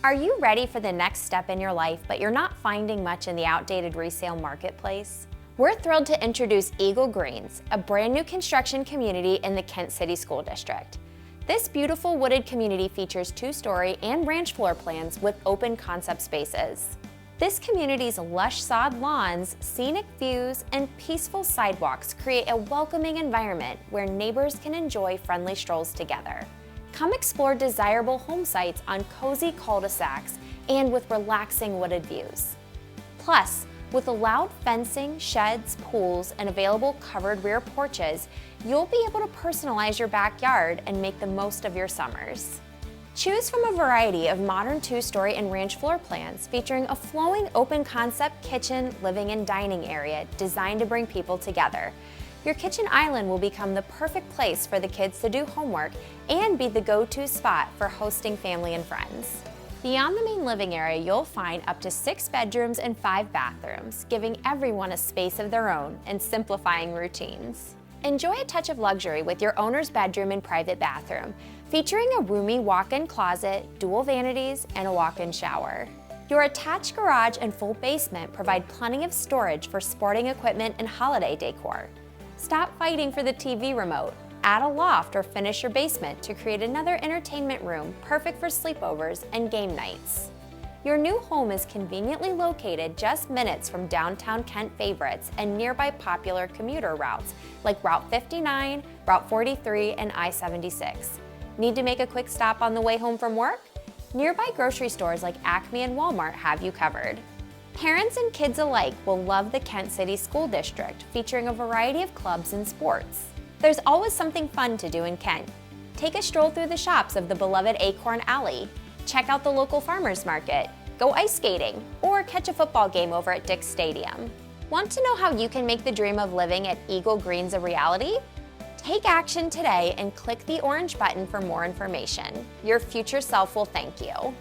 Are you ready for the next step in your life, but you're not finding much in the outdated resale marketplace? We're thrilled to introduce Eagle Greens, a brand new construction community in the Kent City School District. This beautiful wooded community features 2-story and ranch floor plans with open concept spaces. This community's lush sod lawns, scenic views, and peaceful sidewalks create a welcoming environment where neighbors can enjoy friendly strolls together. Come explore desirable home sites on cozy cul-de-sacs and with relaxing wooded views. Plus, with allowed fencing, sheds, pools, and available covered rear porches, you'll be able to personalize your backyard and make the most of your summers. Choose from a variety of modern 2-story and ranch floor plans featuring a flowing open concept kitchen, living, and dining area designed to bring people together. Your kitchen island will become the perfect place for the kids to do homework and be the go-to spot for hosting family and friends. Beyond the main living area, you'll find up to 6 bedrooms and 5 bathrooms, giving everyone a space of their own and simplifying routines. Enjoy a touch of luxury with your owner's bedroom and private bathroom, featuring a roomy walk-in closet, dual vanities, and a walk-in shower. Your attached garage and full basement provide plenty of storage for sporting equipment and holiday decor. Stop fighting for the TV remote. Add a loft or finish your basement to create another entertainment room perfect for sleepovers and game nights. Your new home is conveniently located just minutes from downtown Kent favorites and nearby popular commuter routes like Route 59, Route 43, and I-76. Need to make a quick stop on the way home from work? Nearby grocery stores like Acme and Walmart have you covered. Parents and kids alike will love the Kent City School District, featuring a variety of clubs and sports. There's always something fun to do in Kent. Take a stroll through the shops of the beloved Acorn Alley, check out the local farmers market, go ice skating, or catch a football game over at Dick's Stadium. Want to know how you can make the dream of living at Eagle Greens a reality? Take action today and click the orange button for more information. Your future self will thank you.